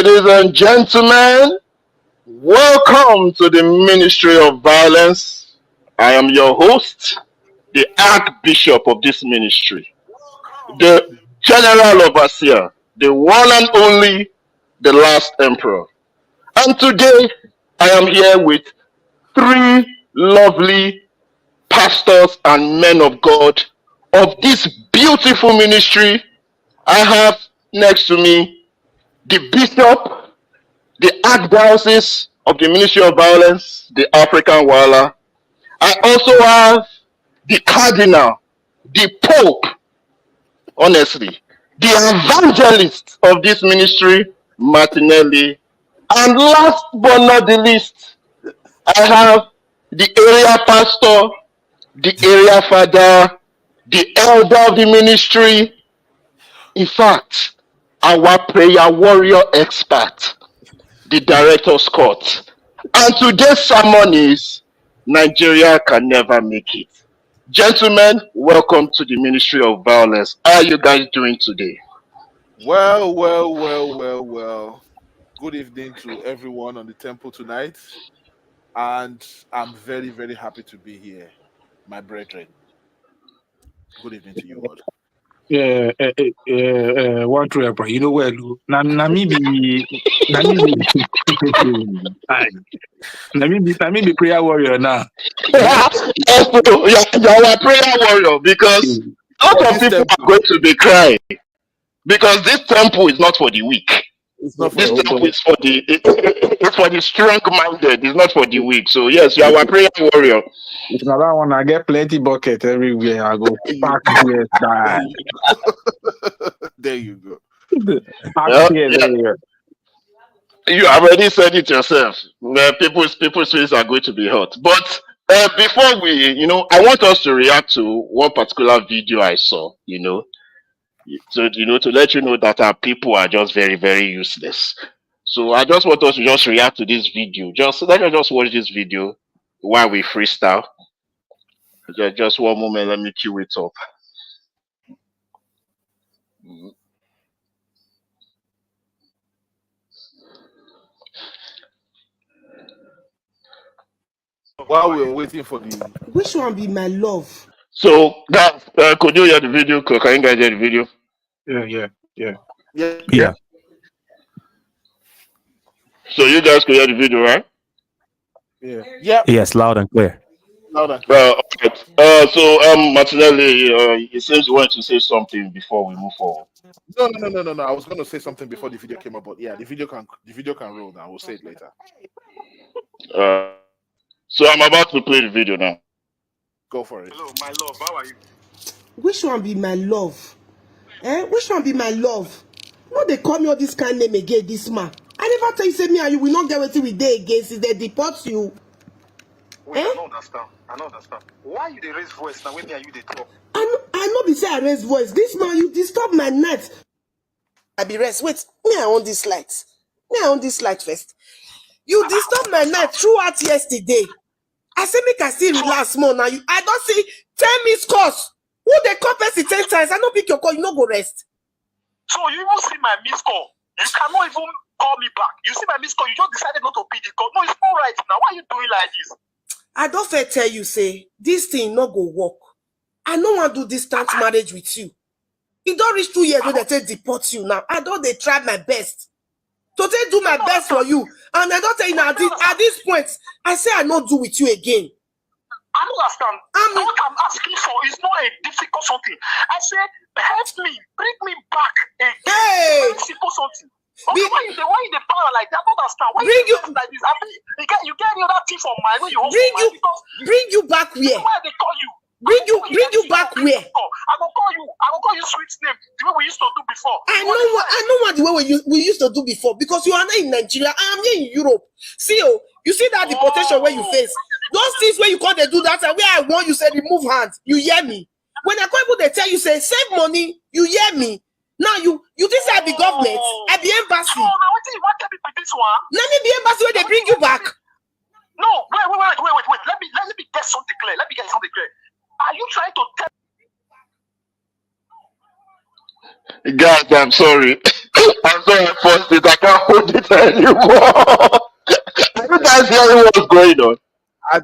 Ladies and gentlemen, welcome to the Ministry of Violence. I am your host, the Archbishop of this ministry, the General Overseer, the one and only, the last Emperor. And today, I am here with three lovely pastors and men of God of this beautiful ministry. I have next to me the Bishop, the Archdiocese of the Ministry of Violence, the African Wala. I also have the Cardinal, the Pope, honestly, the evangelist of this ministry, Martinelli. And last but not the least, I have the area pastor, the area father, the elder of the ministry. In fact, our prayer warrior expert, the director Scott. And today's sermon is Nigeria can never make it. Gentlemen, welcome to the Ministry of Violence. How are you guys doing today? Well. Good evening to everyone on the temple tonight. And I'm very, very happy to be here, my brethren. Good evening to you all. One prayer, you know where Namibi prayer warrior now. You're a prayer warrior because a lot of people are going to be crying because this temple is not for the weak. It's not for This temple is for it's for the strong-minded. It's not for the weak. So yes, you are a prayer warrior. It's another one. I get plenty bucket everywhere. I go back here. There you go. Yeah. You already said it yourself. People's feelings are going to be hot. But before we, I want us to react to one particular video I saw. To let you know that our people are just very, very useless. So I just want us to just react to this video. Let us just watch this video while we freestyle. Just one moment, let me cue it up. While we're waiting for the... Which one be my love? So, guys, could you hear the video? Can you guys hear the video? Yeah. So you guys could hear the video, right? Yeah. Yes, loud and clear. Loud and clear. Okay. So, Martinelli, it seems you wanted to say something before we move forward. No. I was going to say something before the video came up, but yeah, the video can roll now. We'll say it later. So I'm about to play the video now. Go for it. Hello, my love. How are you? Which one be my love? Which one be my love? No, they call me all this kind name again, this man. I never tell you, say me and you will not get what we day again since they deport you. Wait, I don't understand. Why you they raise voice now when me and you they talk? I know be say I raise voice. This man, you disturb my night. I be rest. Wait, me I on this light. First. You disturb my night throughout yesterday. I say make I still relax more now. I don't see 10 missed calls. Who they call person 10 times? I don't pick your call. You no go rest. So you even see my missed call. You cannot even call me back. You see my missed call. You just decided not to pick the call. No, it's not right now. Why are you doing like this? I don't fair tell you, say, this thing not go work. I don't want to do distant marriage with you. It don't reach 2 years when they say deport you now. I don't they try my best. So they do my best for you. And I don't tell you now, at this point, I say I not do with you again. I don't understand. What I'm asking for is not a difficult something. I say, help me, bring me back again. Hey! Very simple something. Okay, why you the power like that? I don't understand. Why Bring you like this? I mean, you get any other thing from mine when you bring you back where? Why they call you? Bring you back where? I will call you sweet name the way we used to do before. I know what the way we used to do before because you are not in Nigeria. I am here in Europe. See, you see that deportation where you face. Those things where you can't do that and where I want you say remove hands. You hear me? When I call people, they tell you say save money. You hear me? Now you think I be government? I be embassy. No, now what do you want to be with this one? Let me be embassy where they bring you back. No, wait. Let me get something clear. Are you trying to tell? Guys, I'm sorry. I'm sorry, I forced it. I can't hold it anymore. Are you guys hearing what's going on?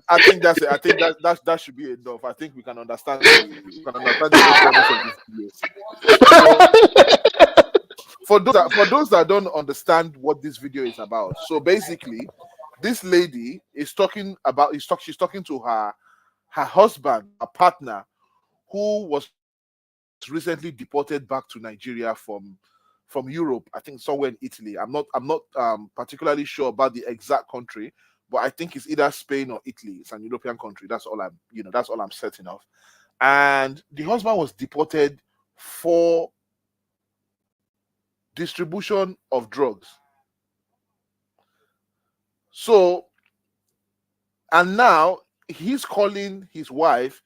I think that's it. I think that should be enough. I think we can understand the whole premise of this video. So for those that don't understand what this video is about, so basically, this lady is she's talking to her husband, a partner, who was recently deported back to Nigeria from Europe. I think somewhere in Italy. I'm not particularly sure about the exact country, but I think it's either Spain or Italy. It's an European country. That's all I'm certain of. And the husband was deported for distribution of drugs. So, and now he's calling his wife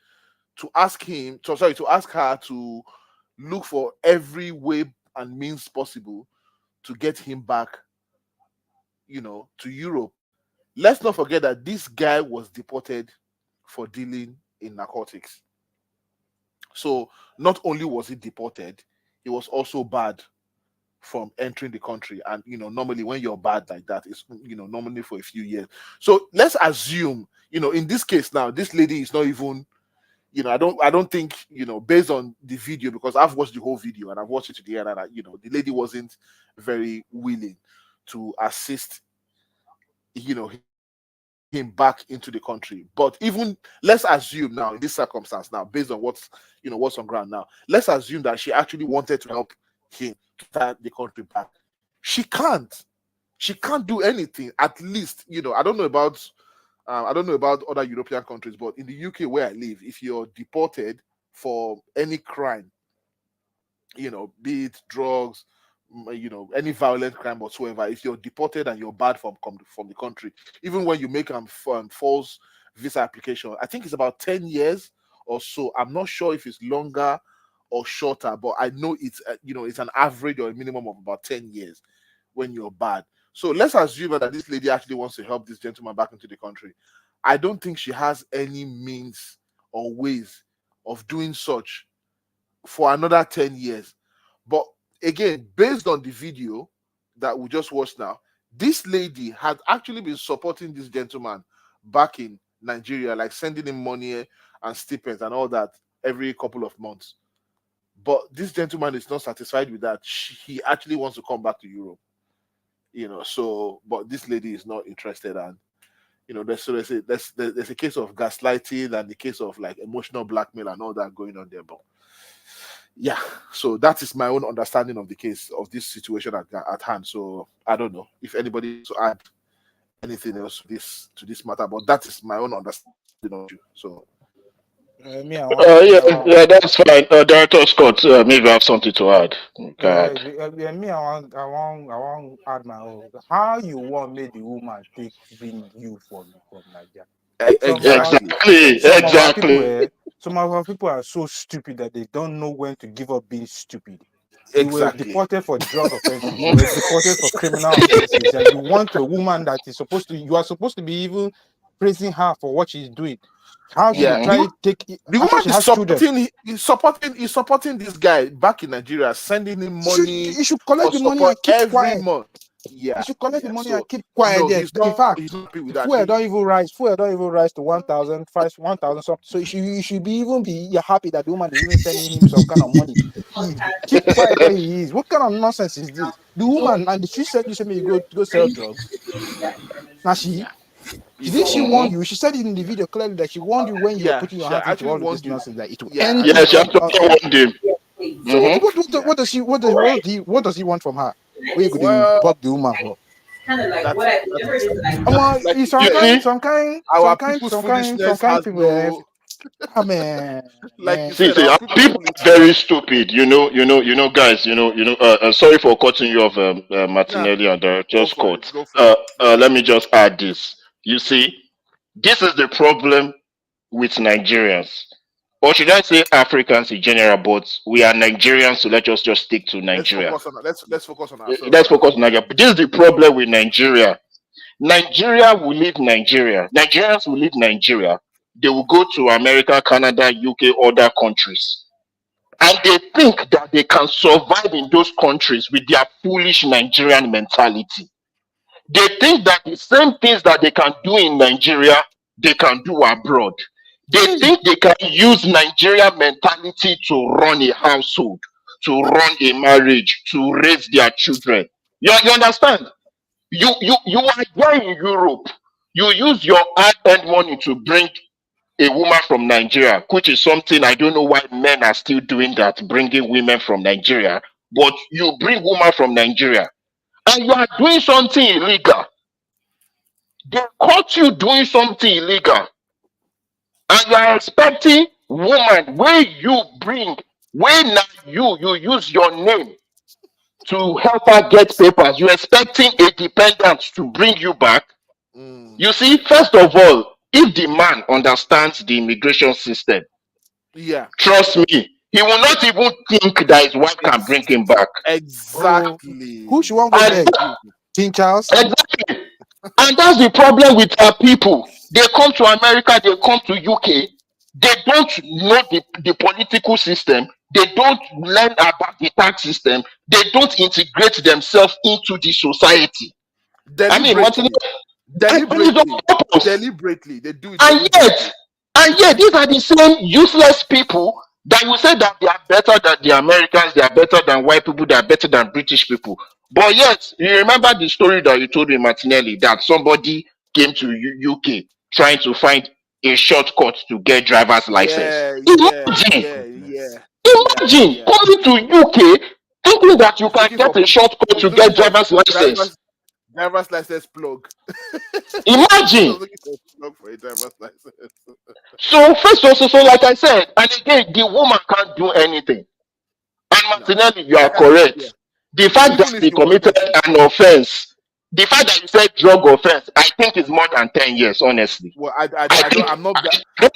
to ask her to look for every way and means possible to get him back, to Europe. Let's not forget that this guy was deported for dealing in narcotics. So not only was he deported, he was also barred from entering the country. And normally when you're barred like that, it's normally for a few years. So let's assume, in this case now, this lady is not even, I don't think, based on the video, because I've watched the whole video and I've watched it to the end, and the lady wasn't very willing to assist, him back into the country. But even let's assume now, in this circumstance now, based on what's on ground now, let's assume that she actually wanted to help him to turn the country back. She can't do anything. At least, I don't know about other European countries, but in the UK where I live, if you're deported for any crime, be it drugs, any violent crime whatsoever, if you're deported and you're barred from the country, even when you make a false visa application, I think it's about 10 years or so. I'm not sure if it's longer or shorter, but I know it's it's an average or a minimum of about 10 years when you're barred. So let's assume that this lady actually wants to help this gentleman back into the country. I don't think she has any means or ways of doing such for another 10 years. But again, based on the video that we just watched now, this lady had actually been supporting this gentleman back in Nigeria, like sending him money and stipends and all that every couple of months. But this gentleman is not satisfied with that. He actually wants to come back to Europe. But this lady is not interested, and there's a case of gaslighting and the case of like emotional blackmail and all that going on there. But yeah, so that is my own understanding of the case, of this situation at hand. So I don't know if anybody wants to add anything else to this matter, but that is my own understanding of you. So yeah, that's fine. Director Scott, maybe I have something to add. Me, I want add my own. How you want me the woman take bring you from Nigeria? Exactly. Some of our people are so stupid that they don't know when to give up being stupid. Exactly. You were deported for drug offenses. You were deported for criminal offenses, and you want a woman that is you are supposed to be even praising her for what she's doing. How she try to take it? The woman is supporting this guy back in Nigeria, sending him money. You should collect the money and keep quiet. Month. Yeah, you should collect the money and keep quiet. In fact, fuel don't even rise to 1,000, 1,000 something. So you should be you're happy that the woman is even sending him some kind of money. Keep quiet where he is. What kind of nonsense is this? The woman, and she said you me go sell drugs. Now didn't she warn you? She said it in the video clearly that she warned you when you were putting your hands into all of this nonsense that it will end. Yeah, she actually warned him. So what does he want from her? What are you going to bug the woman for? Kind of like what I never is like some kind people. I mean, like see, people are very stupid. Guys. Sorry for cutting you off, Martinelli and Director Scott. Let me just add this. You see, this is the problem with Nigerians, or should I say Africans in general? But we are Nigerians, so let's just stick to Nigeria. Let's focus on ourselves. Let's focus on Nigeria. But this is the problem with Nigeria. Nigeria will leave Nigeria. Nigerians will leave Nigeria. They will go to America, Canada, UK, other countries, and they think that they can survive in those countries with their foolish Nigerian mentality. They think that the same things that they can do in Nigeria, they can do abroad. They think they can use Nigerian mentality to run a household, to run a marriage, to raise their children. You understand? You are here in Europe. You use your hard-earned money to bring a woman from Nigeria, which is something I don't know why men are still doing that, bringing women from Nigeria. But you bring woman from Nigeria, and you are doing something illegal. They caught you doing something illegal, and you are expecting woman where you bring, where now you use your name to help her get papers. You're expecting a dependent to bring you back. You see, first of all, if the man understands the immigration system, trust me, he will not even think that his wife can bring him back. Exactly. Who should want to beg? King Charles? Exactly. And that's the problem with our people. They come to America, they come to UK, they don't know the political system, they don't learn about the tax system, they don't integrate themselves into the society. Deliberately, they do it. And yet, these are the same useless people that will say that they are better than the Americans, they are better than white people, they are better than British people. But yet, you remember the story that you told me, Martinelli, that somebody came to UK trying to find a shortcut to get driver's license. Imagine coming to UK thinking that you can get a shortcut to get driver's license. Driver's license plug. Imagine. So first also, so like I said, and again, the woman can't do anything. And Martinelli, you are correct. Yeah. The fact that they committed an offense, the fact that you said drug offense, I think is more than 10 years, honestly. Well, I don't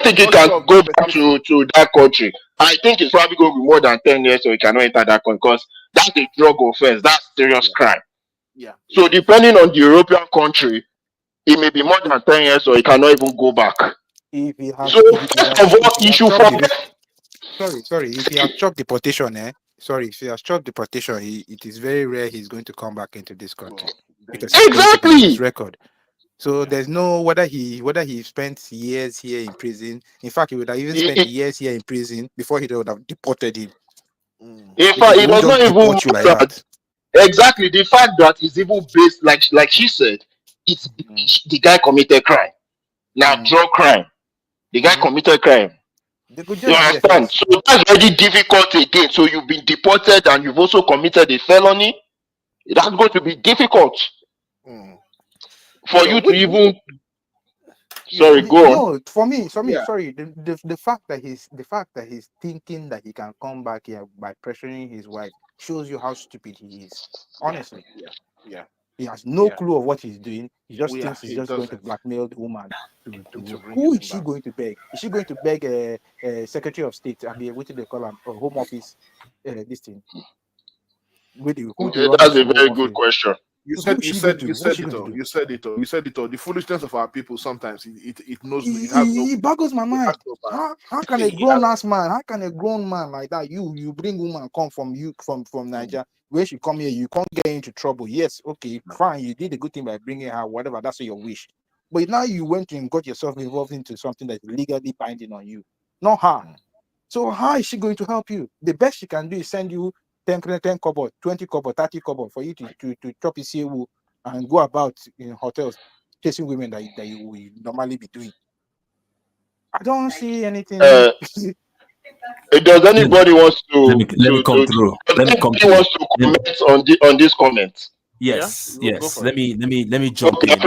think it can go back to that country. I think it's probably going to be more than 10 years, so it cannot enter that country because that's a drug offense. That's serious crime. Yeah. So depending on the European country, it may be more than 10 years, or it cannot even go back. If he has chopped deportation, if he has chopped deportation, it is very rare he's going to come back into this country. Because exactly his record. So there's no whether he spent years here in prison. In fact, he would have even spent years here in prison before he would have deported him. In fact, it does not even like that. Exactly, the fact that it's even based like she said, it's the guy committed crime. Now drug crime. The guy committed crime. You understand? So that's very difficult again. So you've been deported and you've also committed a felony. That's going to be difficult for you to even. Sorry, go on. No, for me, sorry. The fact that he's thinking that he can come back here by pressuring his wife shows you how stupid he is. Honestly, yeah. He has no clue of what he's doing. He just thinks he's just going to blackmail the woman. Who is she going to beg? Is she going to beg a Secretary of State? I mean, what do they call him? Home Office? This thing. That's a very good question. You said it. The foolishness of our people sometimes it knows. It boggles my mind. How can a grown man like that? You bring woman come from Nigeria, where she come here, you can't get into trouble. Yes, okay, fine. You did a good thing by bringing her, whatever. That's your wish. But now you went and got yourself involved into something that's legally binding on you, not her. So how is she going to help you? The best she can do is send you 10 kobo, 20 kobo, 30 kobo for you to chop CAU and go about in hotels chasing women that you would normally be doing. I don't see anything. Does anybody wants to let me come through? Wants to comment on this comment? Yes. Let me jump in.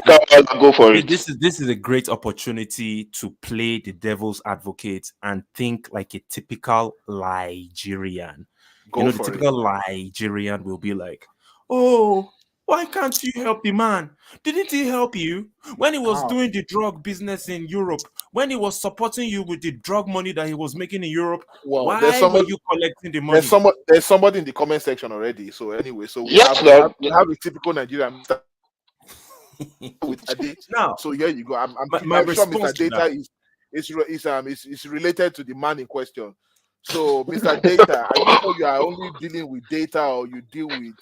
Go for it. This is a great opportunity to play the devil's advocate and think like a typical Nigerian. The typical Nigerian will be like, "Oh, why can't you help the man? Didn't he help you when he was doing the drug business in Europe? When he was supporting you with the drug money that he was making in Europe? Why were you collecting the money?" There's somebody in the comment section already. So anyway, we have a typical Nigerian with Ade. Now, so here you go. I'm my sure Mr. Data is related to the man in question. So, Mr. Data, are you sure you are only dealing with data, or you deal with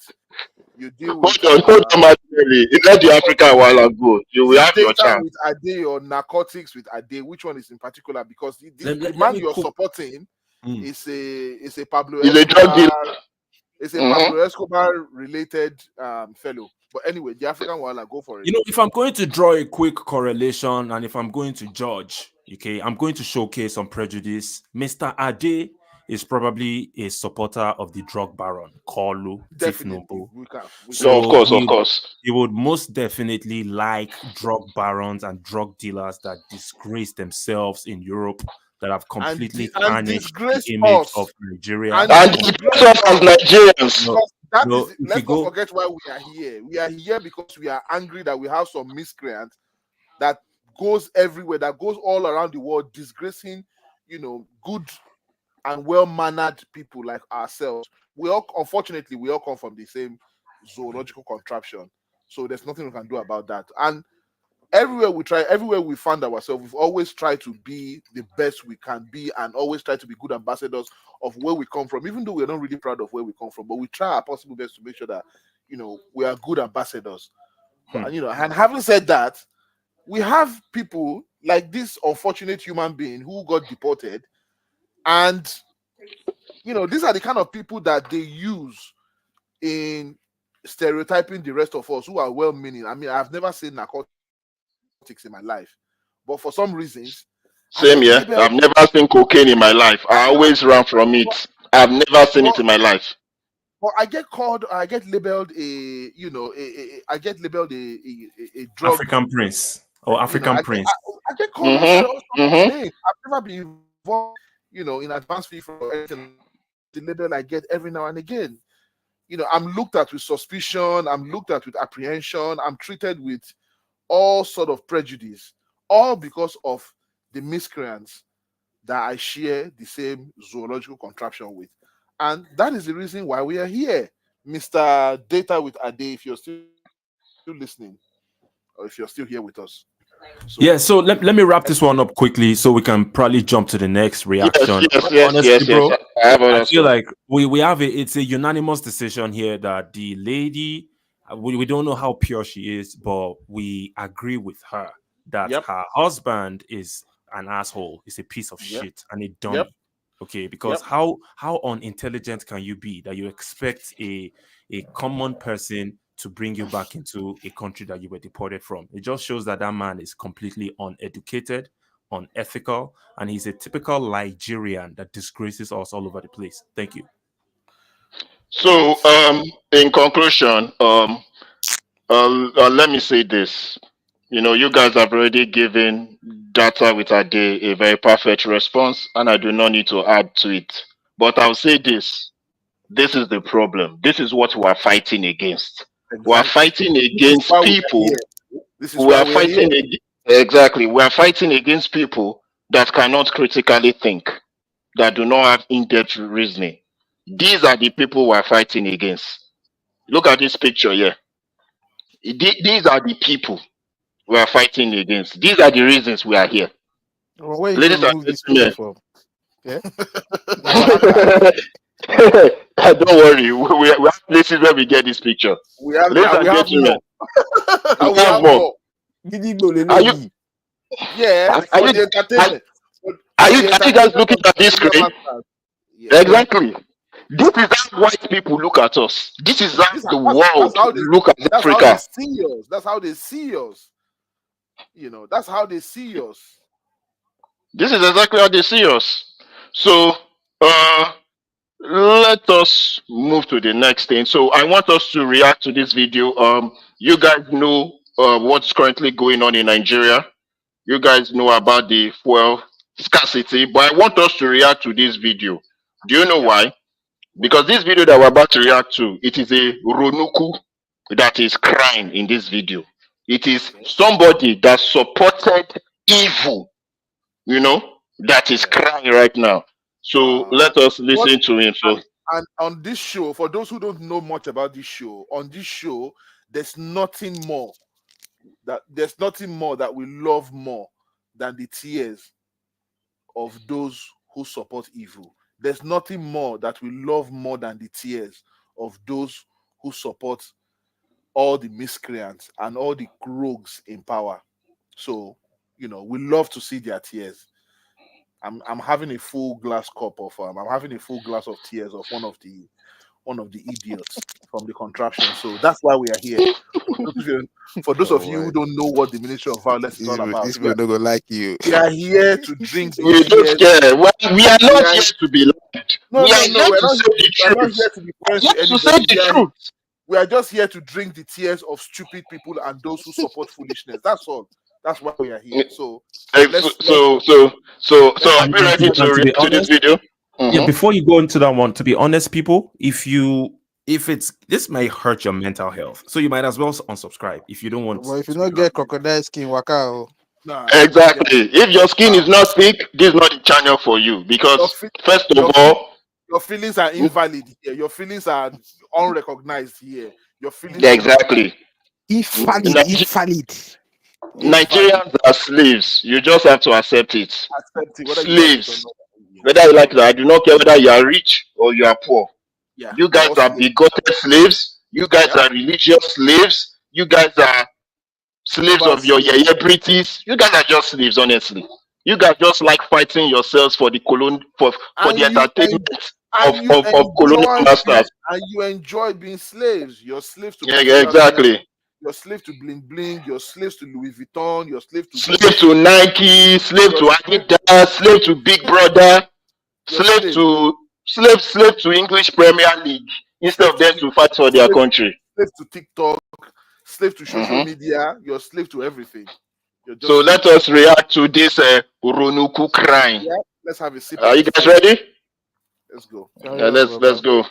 Hold on, Martinelli. You let the Africa a while ago. You will have your data chance. with Ade or narcotics with Ade? Which one is in particular? Because the Let man me you're cook. supporting is a Pablo He's a drug dealer. Escobar. It's a Pablo Escobar related fellow. But anyway, the African one, go for it. You know, if I'm going to draw a quick correlation and if I'm going to judge, okay, I'm going to showcase some prejudice. Mr. Ade is probably a supporter of the drug baron, Kolu Tifnubu. So, of course. He would most definitely like drug barons and drug dealers that disgrace themselves in Europe, that have completely tarnished the image of Nigeria. And disgrace us as Nigerians. Let's not forget why we are here. We are here because we are angry that we have some miscreant that goes everywhere, that goes all around the world, disgracing, good and well-mannered people like ourselves. Unfortunately, we all come from the same zoological contraption. So there's nothing we can do about that. And everywhere we find ourselves, we've always tried to be the best we can be and always try to be good ambassadors of where we come from, even though we're not really proud of where we come from. But we try our possible best to make sure that, we are good ambassadors. And having said that, we have people like this unfortunate human being who got deported. And, these are the kind of people that they use in stereotyping the rest of us who are well-meaning. I mean, I've never seen narcotics in my life, but for some reasons, same here. I've never seen cocaine in my life. I always run from it. I've never seen it in my life. But I get labeled a drug African prince or African prince. I get called names. I've never been involved, in advance fee for anything. The label I get every now and again. I'm looked at with suspicion. I'm looked at with apprehension. I'm treated with all sort of prejudice, all because of the miscreants that I share the same zoological contraption with. And that is the reason why we are here. Mr. Data with Ade, if you're still listening, or if you're still here with us. So let me wrap this one up quickly so we can probably jump to the next reaction. Yes. Bro, I feel like we have it's a unanimous decision here that the lady, we don't know how pure she is, but we agree with her that her husband is an asshole, is a piece of shit, and a dummy. Okay, because how unintelligent can you be that you expect a common person to bring you back into a country that you were deported from? It just shows that man is completely uneducated, unethical, and he's a typical Nigerian that disgraces us all over the place. Thank you. So, in conclusion, let me say this. You guys have already given Data with Ade a very perfect response, and I do not need to add to it. But I'll say this. This is the problem. This is what we're fighting against. Exactly. We're fighting against people. We're fighting against people that cannot critically think, that do not have in-depth reasoning. These are the people we're fighting against. Look at this picture here. These are the people we are fighting against. These are the reasons we are here. Well, where Ladies and gentlemen. Yeah. Don't worry. We have places where we get this picture. We have more. Are you? Yeah. Are you guys looking at this screen? Exactly. This is how white people look at us. This is how the world look at Africa. That's how they see us. That's how they see us. This is exactly how they see us. So, let us move to the next thing. So, I want us to react to this video. You guys know what's currently going on in Nigeria. You guys know about the fuel scarcity, but I want us to react to this video. Do you know why? Because this video that we're about to react to, it is a Ronuku that is crying in this video. It is somebody that supported evil, that is crying right now. So let us listen to him. So, and on this show, for those who don't know much about this show, on this show, there's nothing more that we love more than the tears of those who support evil. there's nothing more that we love more than the tears of those who support all the miscreants and all the rogues in power. So, we love to see their tears. I'm having a full glass cup of I'm having a full glass of tears of one of the idiots from the contraption. So that's why we are here. For those of you who don't know what the Ministry of Violence is all about, this people don't go like you. We are here to drink the We don't tears. care. Well, we are not here to be liked. No, we are no, here we're to not, say the we're not truth. here to be friends We with are here to say anybody. the truth. We are just here to drink the tears of stupid people and those who support foolishness. That's all. That's why we are here. So are we ready to react to this video? Yeah, before you go into that one, to be honest, people, if this may hurt your mental health, so you might as well unsubscribe if you don't want. Well, if you don't get crocodile skin, waka. Exactly. If your skin is not thick, this is not the channel for you. Because first of all, your feelings are invalid here. Your feelings are unrecognized here. Your feelings exactly. Invalid. Nigerians are slaves. You just have to accept it. Slaves. Whether you like it, I do not care whether you are rich or you are poor. Yeah, you guys are bigoted slaves. You guys are religious slaves. You guys are slaves of your celebrities. You guys are just slaves, honestly. You guys just like fighting yourselves for the the entertainment of colonial masters. And you enjoy being slaves. You're slaves to exactly. You're slave to bling bling. You're slaves to Louis Vuitton. You're slave to Nike. Slave to Adidas. Slave to Big Brother. Slave to English Premier League instead of them to fight for their country. Slave to TikTok. Slave to social media. You're slave to everything. So let us react to this Urunuku crime. Yeah, let's have a sip. Are you guys ready? Let's go. Let's go.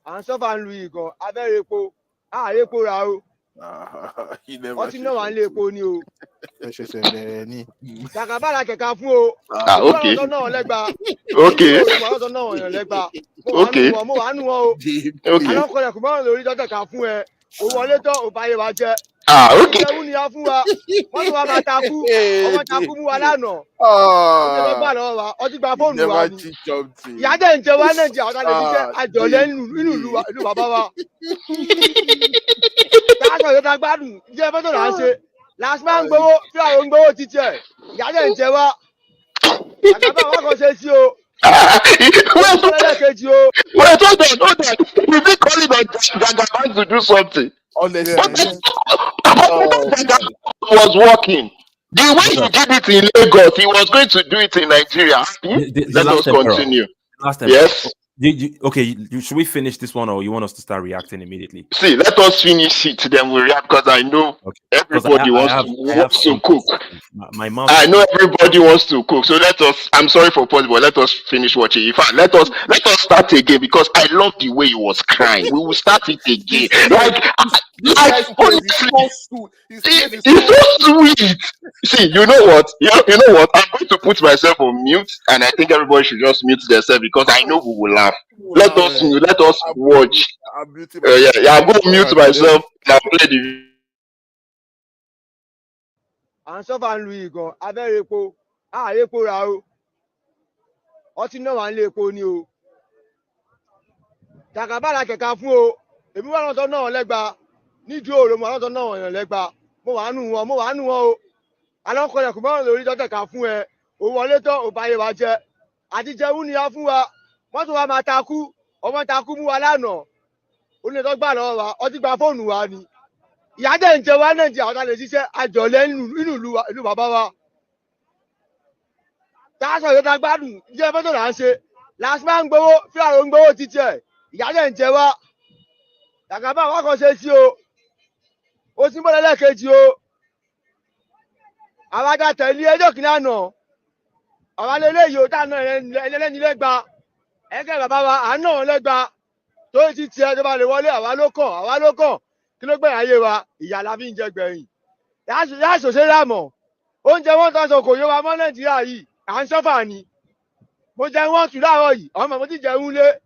Answer van Louis go. Avereko. Epo ra o. He never. Oti no wan le epo ni o. Takabala keka fún o. Okay. Okay. Okay. Mo wa nu o. Okay. Alon ko le ko mo lórí dota ka fún ẹ. O wọlé tó o baye wa jẹ́. Okay. Ṣé wuni ya fún wa? Wọ́n ti wá máa takú. Ọmọ takú mú wa lánàá. Ó ti gba fóònù wa ni. Ìyá dẹ̀ ń jẹ wá Nàìjíríà ọ̀tá lè jíjẹ́ àjọlẹ̀ nínú ìlú bàbá wa. Táàsọ̀ yóò ta gbádùn jẹ́ fọ́tò là ń ṣe. Lásìmá ń gbowó tí àwọn ń gbowó títí ẹ̀. Ìyá dẹ̀ ń jẹ wá. Àkàbà wọn kò ṣe sí o. Wait, hold on. We been calling on Jagaban to do something. Honestly, was working. The way he did it in Lagos, he was going to do it in Nigeria. Let us continue. Yes. Should we finish this one, or you want us to start reacting immediately? See, let us finish it, then we react, because I know everybody wants to cook. My mouth. I know everybody wants to cook, so I'm sorry for pause, but let us finish watching. In fact, let us start again, because I love the way he was crying. We will start it again. It's so sweet. See, you know what? I'm going to put myself on mute, and I think everybody should just mute themselves, because I know we will laugh. Let us watch. I'm going to mute myself and I'll play the. Answer van Louis go. Avereko. Epo ra o. Oti no wan le epo ni o. Takabala keka fún o. Èmi wá lọ́tọ̀ náà lẹ́gba. Nídìí òòrùn mo lọ́tọ̀ náà yàn lẹ́gba. Mo wà nù wọn o. Alon ko le ko mo lórí dota ka fún ẹ. O wọlé tó o baye wa jẹ́. Àti jẹun ni a fún wa. Wọ́n tún wá máa takú. Ọmọ takú mú wa lánàá. Ó ní tó gbà lọ́wọ́ wa. Ó ti gba fóònù wa ni. Ìyá dẹ̀ ń jẹ wá Nàìjíríà ọ̀tá lè ṣiṣẹ́ àjọlẹ̀ nínú ìlú bàbá wa. Táàsọ̀ yóò ta gbádùn jẹ́ fọ́tò là ń ṣe. Lásìmá ń gbowó fí àwọn ń gbowó títí ẹ̀. Ìyá dẹ̀ ń jẹ wá. Takabá wọn kò ṣe sí o. Ó sì ń bọ̀ lẹ́lẹ́kejì o. Àwọn ajá tẹ̀lé ẹjọ́ kìíní àná. Àwọn alẹ́lẹ́ yìí ó tà náà ẹlẹ́ni lẹ́gba. Ẹgbẹ́ bàbá wa à ń náà lẹ́gba. Tó ti tiẹ̀ tó bá lè wọlé àwa ló kàn. Kí ló gbẹ̀yìn ayé wa? Ìyá la fi ń jẹ gbẹ̀yìn. Yáàsò ṣe lámọ̀. Oúnjẹ wọn tán sọ kò yé wa mọ́ Nàìjíríà yìí. À ń sọ́fà ni. Mo jẹ wọ́n tù láàárọ̀ yìí. Ọmọ mo ti jẹun lé.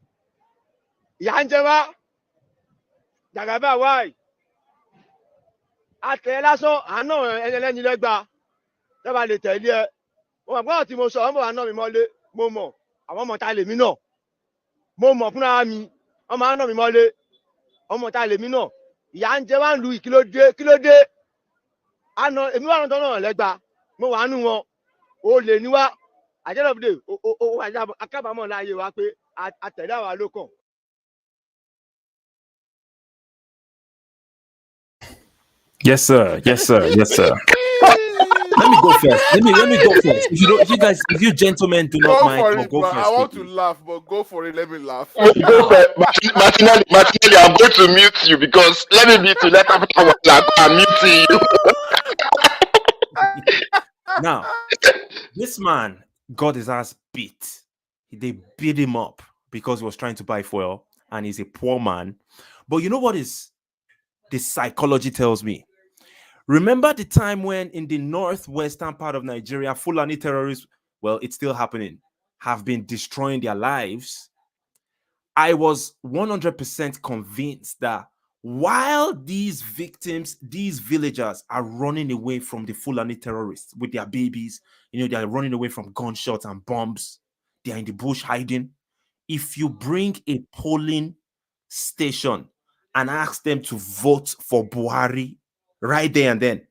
Ìyá ń jẹ wá. Jàgàbá wáì. Àtẹ̀ lásán àná ẹlẹ́ni lẹ́gba. Tọ́ba lè tẹ̀lé ẹ. Mo mọ̀ pé ọ̀tí mo sọ ọmọ àná mi mọ́lé. Mo mọ̀. àwọn ọmọ ta lèmi náà mo mọ̀ fúnra mi wọ́n máa ń nà mí mọ́lé ọmọ ta lèmi náà ìyá ń jẹ wá ń lu kí ló dé àná èmi wà lọ́tọ́ náà lẹ́gba mo wà nù wọn o lè ní wá àjẹ́lọ́bùdè o akábàámọ̀ láàyè wa pé àtẹ̀lé àwa ló kàn. Yes, sir. Yes, sir. Yes, sir. Let me go first. Let me go first. If you gentlemen do not mind, go first. I want to laugh, but go for it. Let me laugh. Go for it. Martinelli, I'm going to mute you because let me be to let I'm muting you. Now, this man got his ass beat. They beat him up because he was trying to buy fuel, and he's a poor man. But you know what is the psychology tells me? Remember the time when in the northwestern part of Nigeria, Fulani terrorists, well, it's still happening, have been destroying their lives? I was 100% convinced that while these victims, these villagers are running away from the Fulani terrorists with their babies, they're running away from gunshots and bombs, they're in the bush hiding. If you bring a polling station and ask them to vote for Buhari right there and then,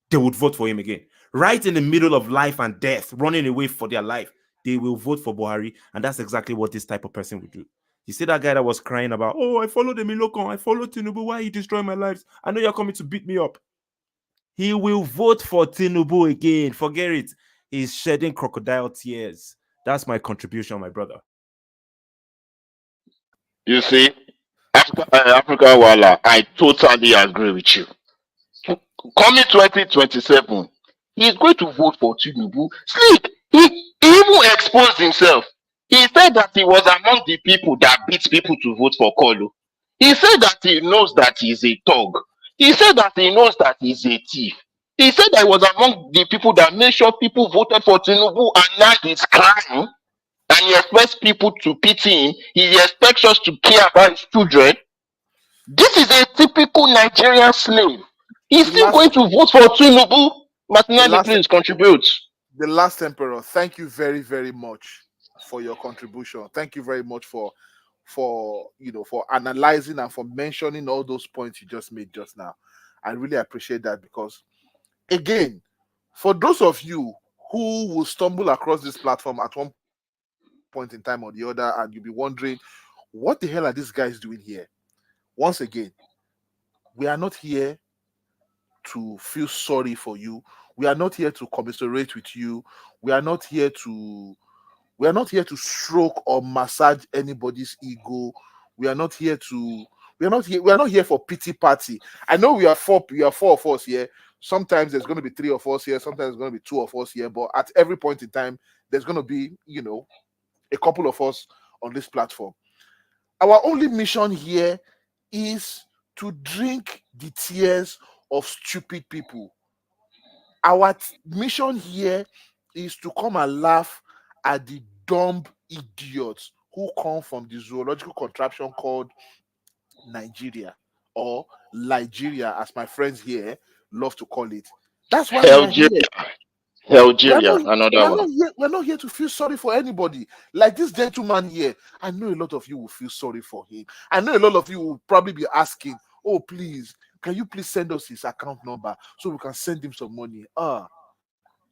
they would vote for him again. Right in the middle of life and death, running away for their life, they will vote for Buhari. And that's exactly what this type of person would do. You see that guy that was crying about, oh, I followed Emilokon, I followed Tinubu, why he destroyed my lives? I know you're coming to beat me up. He will vote for Tinubu again. Forget it. He's shedding crocodile tears. That's my contribution, my brother. You see, Africa Wala, I totally agree with you. Coming 2027, he's going to vote for Tinubu. See, he even exposed himself. He said that he was among the people that beat people to vote for Kolo. He said that he knows that he's a thug. He said that he knows that he's a thief. He said that he was among the people that made sure people voted for Tinubu, and now he's crying. And he expects people to pity him. He expects us to care about his children. This is a typical Nigerian slave. He's still going to vote for Tinubu. Martinelli, please contribute. The last emperor, thank you very, very much for your contribution. Thank you very much for analyzing and for mentioning all those points you just made just now. I really appreciate that because, again, for those of you who will stumble across this platform at one point in time or the other, and you'll be wondering, what the hell are these guys doing here? Once again, we are not here to feel sorry for you. We are not here to commiserate with you. We are not here to stroke or massage anybody's ego. We are not here for pity party. I know we are four of us here. Sometimes there's going to be 3 of us here, sometimes there's going to be 2 of us here, but at every point in time, there's going to be, a couple of us on this platform. Our only mission here is to drink the tears of stupid people. Our mission here is to come and laugh at the dumb idiots who come from the zoological contraption called Nigeria, or Nigeria, as my friends here love to call it. That's why Algeria, another one. We're not here to feel sorry for anybody. Like this gentleman here, I know a lot of you will feel sorry for him. I know a lot of you will probably be asking, oh, please, can you please send us his account number so we can send him some money?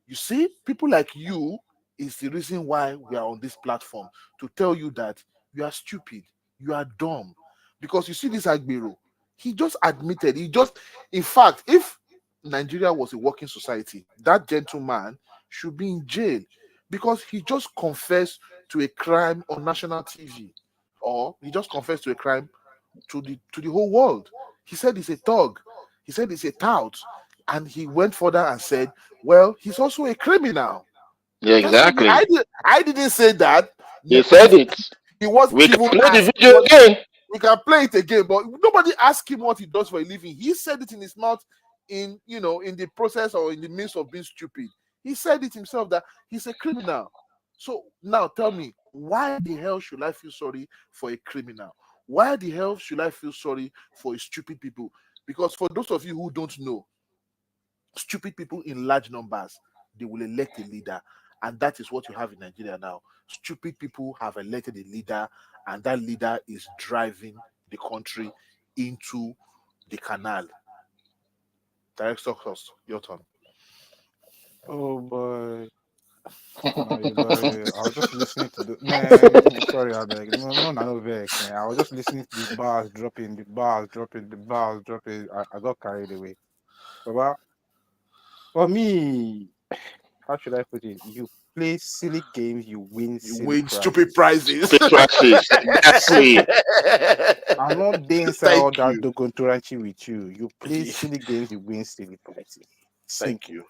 You see, people like you is the reason why we are on this platform, to tell you that you are stupid, you are dumb. Because you see this Agbero, he just admitted, in fact, if Nigeria was a working society, that gentleman should be in jail because he just confessed to a crime on national TV, or he just confessed to a crime to the whole world. He said he's a thug. He said he's a tout. And he went further and said, well, he's also a criminal. Yeah, exactly. I didn't say that. You said it. He was. We can play the video again. We can play it again, but nobody asked him what he does for a living. He said it in his mouth, in the process or in the midst of being stupid. He said it himself that he's a criminal. So now tell me, why the hell should I feel sorry for a criminal? Why the hell should I feel sorry for stupid people? Because for those of you who don't know, stupid people in large numbers, they will elect a leader. And that is what you have in Nigeria now. Stupid people have elected a leader, and that leader is driving the country into the canal. Director Cost, your turn. Oh boy. No, I was just listening to the man. Sorry, I beg. No, vex, man. I was just listening to the bars dropping. I got carried away. But for me, how should I put it? You play silly games, you win. You win stupid prizes. Exactly. I'm not dancing all that dogontoranchi with you. You play silly games, you win silly prizes. Thank you.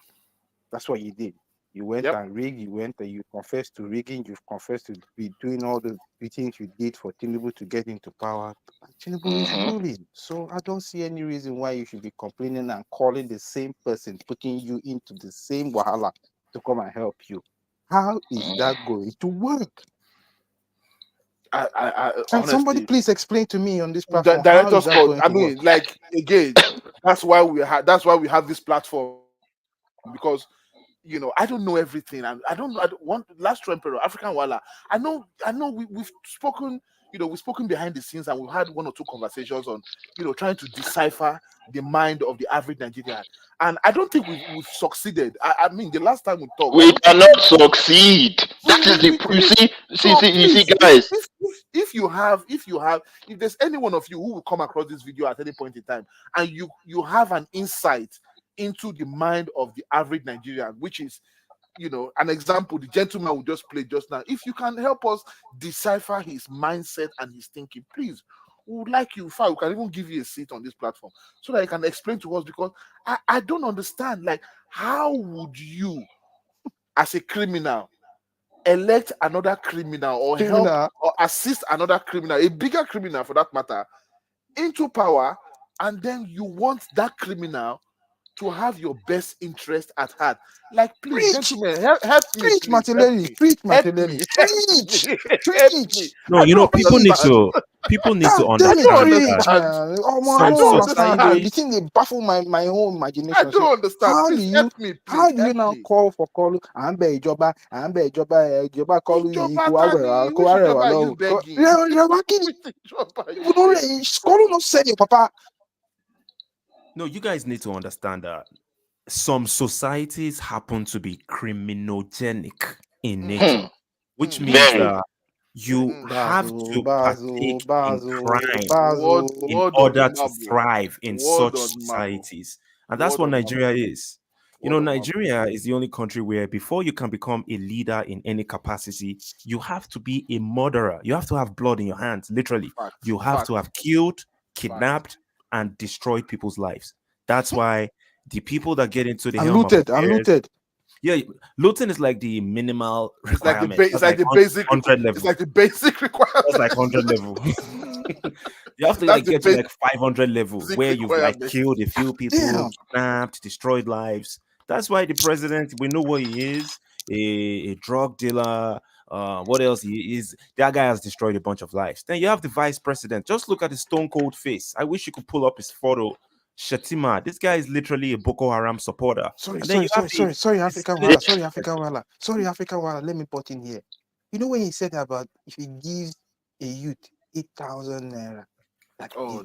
That's what you did. You went and rigged, you confessed to rigging, you've confessed to be doing all the things you did for Tinubu to get into power. Tinubu is ruling. So I don't see any reason why you should be complaining and calling the same person, putting you into the same wahala to come and help you. How is that going to work? Can somebody please explain to me on this platform? Director's Code. I mean, like, again, that's why we have this platform, because I don't know everything. I don't want last emperor, African Wala. I know we've spoken, we've spoken behind the scenes, and we've had one or two conversations on, trying to decipher the mind of the average Nigerian. And I don't think we've succeeded. I mean, the last time we talked, we cannot succeed. That is the you see, guys. If there's any one of you who will come across this video at any point in time, and you have an insight into the mind of the average Nigerian, which is, an example, the gentleman we just played just now. If you can help us decipher his mindset and his thinking, please, we would like you. In fact, we can even give you a seat on this platform so that you can explain to us, because I don't understand. Like, how would you, as a criminal, elect another criminal or help or assist another criminal, a bigger criminal for that matter, into power, and then you want that criminal to have your best interest at heart? Like, please, gentlemen, help me. Preach, Martinelli. Preach. No, people need to understand. I don't understand. The thing they baffle my own imagination. I don't understand. How do you now call for Kolu? I'm Joba Kolu. Kolu not said your papa. No, you guys need to understand that some societies happen to be criminogenic in nature, which means that you have to partake in crime in order to thrive in such societies. And that's what Nigeria is. Nigeria is the only country where before you can become a leader in any capacity, you have to be a murderer. You have to have blood in your hands, literally. You have to have killed, kidnapped, and destroyed people's lives. That's why the people that get into the looted. Yeah, looting is like the minimal requirement. It's like the basic 100 level. It's like the basic requirement. It's like 100 level. You have to get to like 500 level where you've like killed a few people, kidnapped, destroyed lives. That's why the president, we know what he is, a drug dealer. What else he is? That guy has destroyed a bunch of lives. Then you have the vice president. Just look at his stone cold face. I wish you could pull up his photo. Shatima, this guy is literally a Boko Haram supporter. Sorry, African Wala. Let me put in here. You know when he said about if he gives a youth 8,000 naira, oh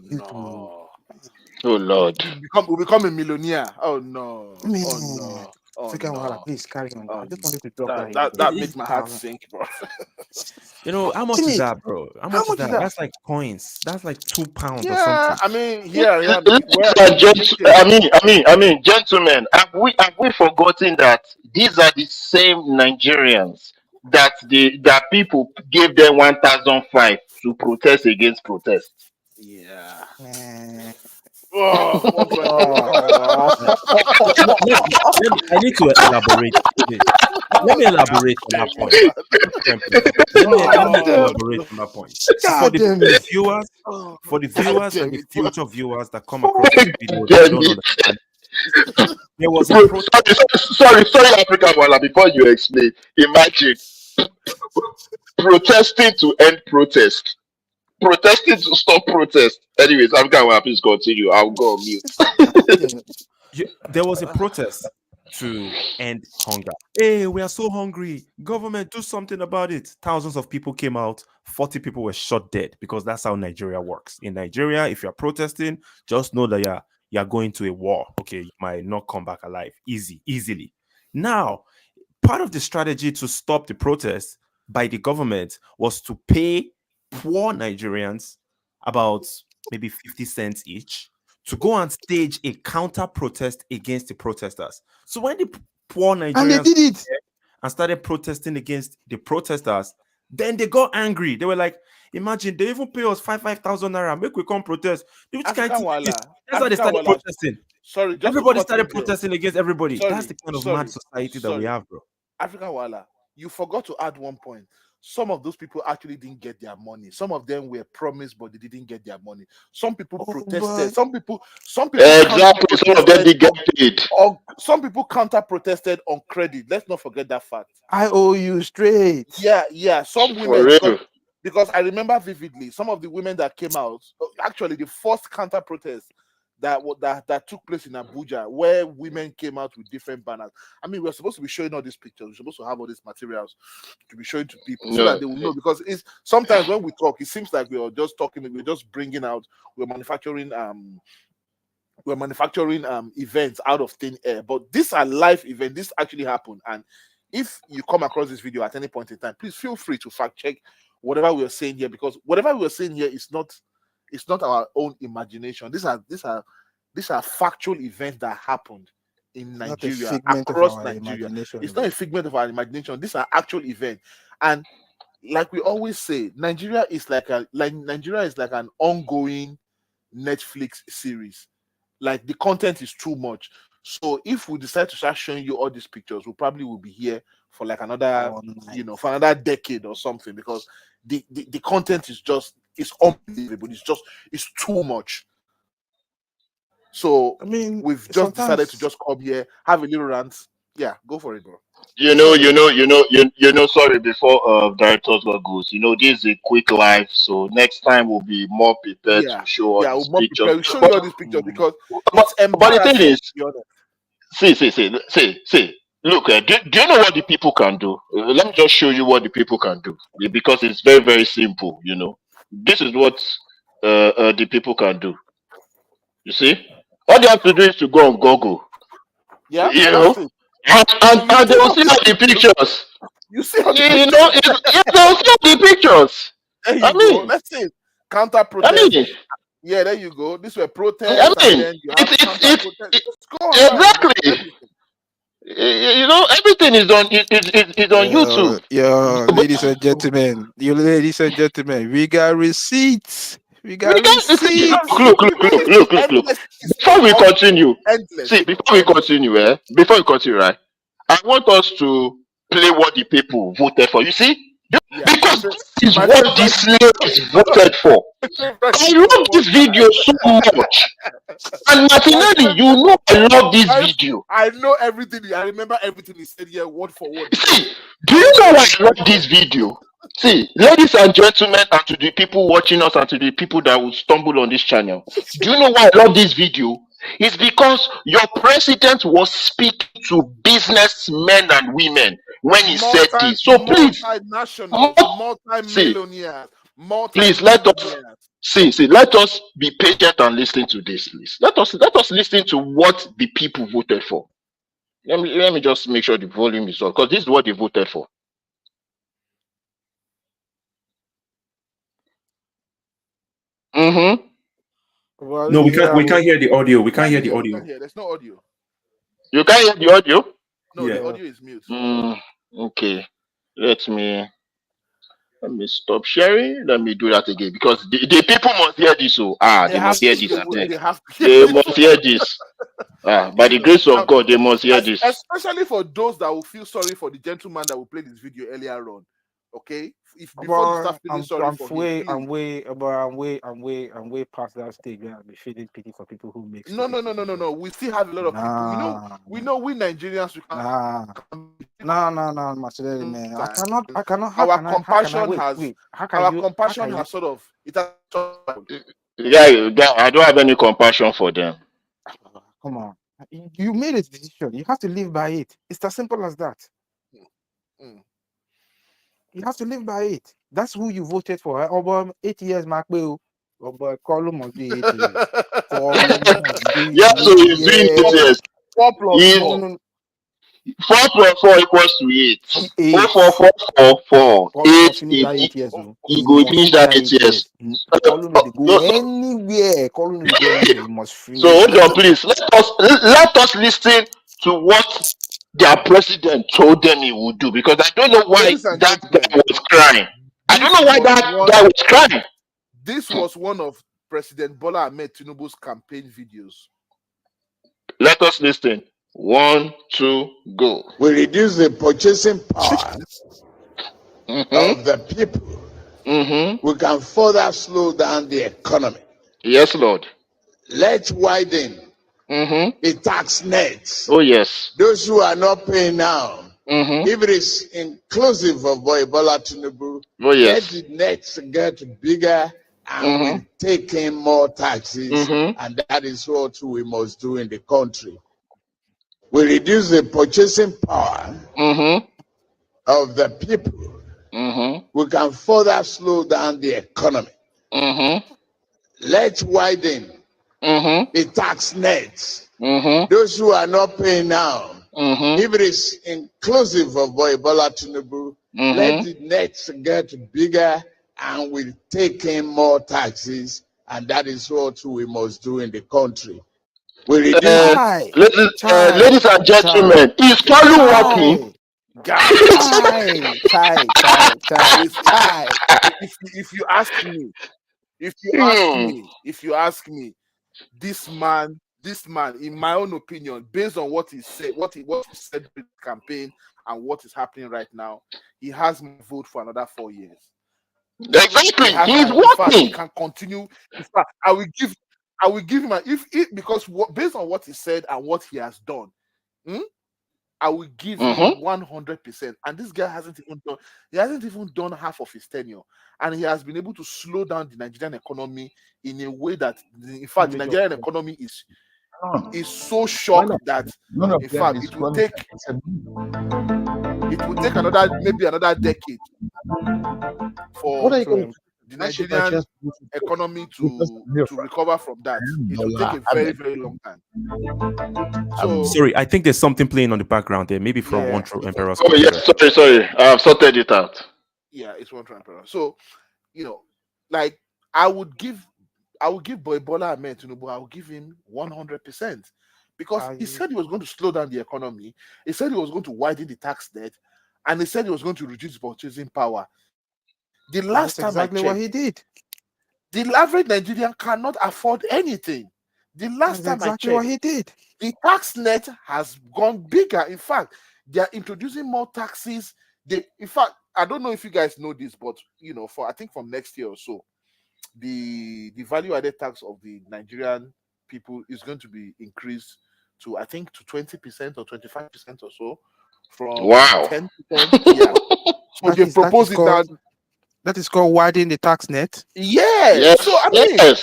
Lord, we'll become a millionaire. Oh no. African Wala, please carry on. I just wanted to drop that makes my heart sink, bro. How much is that, bro? How much is that? That's like coins. That's like £2 or something. I mean, gentlemen, have we forgotten that these are the same Nigerians that people gave them 1,005 to protest against protest? Yeah. I need to elaborate. Let me elaborate on that point. For the viewers and the future viewers that come across this video that don't understand, there was a sorry, African Wala, before you explain, imagine protesting to end protest. Protesting to stop protest. Anyways, I'm going to please continue. I'll go on mute. There was a protest to end hunger. Hey, we are so hungry. Government, do something about it. Thousands of people came out. 40 people were shot dead because that's how Nigeria works. In Nigeria, if you're protesting, just know that you're going to a war. Okay, you might not come back alive easily. Now, part of the strategy to stop the protests by the government was to pay poor Nigerians about maybe 50 cents each to go and stage a counter protest against the protesters. So when the poor Nigerians and they did it and started protesting against the protesters, then they got angry. They were like, imagine they even pay us 5,000 naira, make we come protest. That's how they started protesting. Sorry, everybody started protesting against everybody. That's the kind of mad society that we have, bro. African Wala, you forgot to add one point. Some of those people actually didn't get their money. Some of them were promised, but they didn't get their money. Some people protested. Some people exactly. Some of them did get paid. Or some people counter protested on credit. Let's not forget that fact. I owe you straight. Yeah. Some women, because I remember vividly, some of the women that came out. Actually, the first counter protest that took place in Abuja, where women came out with different banners. I mean, we're supposed to be showing all these pictures. We're supposed to have all these materials to be showing to people so that they will know. Because it's sometimes when we talk, it seems like we are just talking, we're just bringing out, we're manufacturing events out of thin air. But these are live events. This actually happened. And if you come across this video at any point in time, please feel free to fact check whatever we are saying here, because whatever we are saying here is not. It's not our own imagination. These are factual events that happened in Nigeria, across Nigeria. It's not a figment of our imagination. These are actual events. And like we always say, Nigeria is like an ongoing Netflix series. Like the content is too much. So if we decide to start showing you all these pictures, we probably will be here for like another, for another decade or something, because the content is just, it's unbelievable. It's too much. So I mean, we've just decided to just come here, have a little rant. Yeah, go for it, bro. Sorry, before director's goes, this is a quick live, so next time we'll be more prepared to show all these pictures. We'll show you all these pictures because but the thing is, see. Look, do you know what the people can do? Let me just show you what the people can do, because it's very, very simple. This is what the people can do. You see, all they have to do is to go on Google. Yeah, and they will see all the pictures. You see, all the they will see all the pictures. There you go. Let's see counter protest. Yeah, there you go. This were protests. Exactly. Everything is on YouTube. Ladies and gentlemen, we got receipts. We got receipts. Look. Before we continue, right? I want us to play what the people voted for. You see? Because this is what the slaves voted for. I love this video so much. And Martinelli, I love this video. I know everything. I remember everything he said here, word for word. See, do you know why I love this video? See, ladies and gentlemen, and to the people watching us and to the people that will stumble on this channel, do you know why I love this video? It's because your president was speaking to businessmen and women when he said this. So please, please let us be patient and listen to this, please. Let us listen to what the people voted for. Let me just make sure the volume is on, because this is what they voted for. Well, no, we can't hear the audio. We can't hear the audio. There's no audio. You can't hear the audio? No, the audio is mute. Okay. Let me stop sharing. Let me do that again, because the people must hear this. They must hear this. They must hear this. By the grace of God, they must hear this. Especially for those that will feel sorry for the gentleman that will play this video earlier on. Okay, if before you start feeling sorry for him, I'm way past that stage where I'll be feeling pity for people who make. No. We still have a lot of people. We Nigerians. Martinelli, man. I cannot. Our compassion has sort of. Yeah, I don't have any compassion for them. Come on. You made a decision. You have to live by it. It's as simple as that. Mm. You have to live by it. That's who you voted for. Over 8 years, Mark Bill. But Column must be 8 years. Column must be Yeah, so he's doing 8 years. 4 plus He's 4. No. 4 plus 4 equals to 8. 8. 4, 4, 4, 4. Column must 8, finish that 8 years. he go finish that 8 years. Column no dey go anywhere. Column no dey go anywhere. He must finish. So hold on, please. Let us listen to what their president told them he would do, because I don't know why Ladies and that gentlemen, guy was crying. I don't know why that guy was crying. This was one of President Bola Ahmed Tinubu's campaign videos. Let us listen. 1, 2, go. We reduce the purchasing power of the people. We can further slow down the economy. Yes, Lord. Let's widen the tax nets. Oh, yes. Those who are not paying now, if it is inclusive of Bola Tinubu, oh, yes. let the nets get bigger and we take in more taxes, and that is what we must do in the country. We reduce the purchasing power of the people. We can further slow down the economy. Let's widen the tax nets. Those who are not paying now, if it is inclusive of Bola Tinubu, let the nets get bigger and we take in more taxes, and that is what we must do in the country. We reduce. Ladies and gentlemen, is Kalu working? If you ask me, this man, in my own opinion, based on what he said, what he said in the campaign and what is happening right now, he has my vote for another 4 years. Exactly, he's working. In fact, he can continue. In fact, I will give him because based on what he said and what he has done, I will give him 100%. And this guy hasn't even done half of his tenure, and he has been able to slow down the Nigerian economy in a way that, in fact, the Nigerian economy is so shocked that, in fact, it will take maybe another decade for the Nigerian economy to recover from that. It will take a very, very long time. So, sorry, I think there's something playing on the background there, maybe from One True Emperor. Oh yes, sorry, I've sorted it out. Yeah, it's One True Emperor. So, like I would give Bola Ahmed Tinubu, I would give him 100%, because he said he was going to slow down the economy. He said he was going to widen the tax debt, and he said he was going to reduce purchasing power. The last time exactly I checked, what he did. The average Nigerian cannot afford anything. The last time I checked, what he did. The tax net has gone bigger. In fact, they are introducing more taxes. In fact, I don't know if you guys know this, but I think from next year or so, the value-added tax of the Nigerian people is going to be increased to, I think, to 20% or 25% or so, from 10%. Yeah. So they propose it that. That is called widening the tax net. Yes. So I mean, and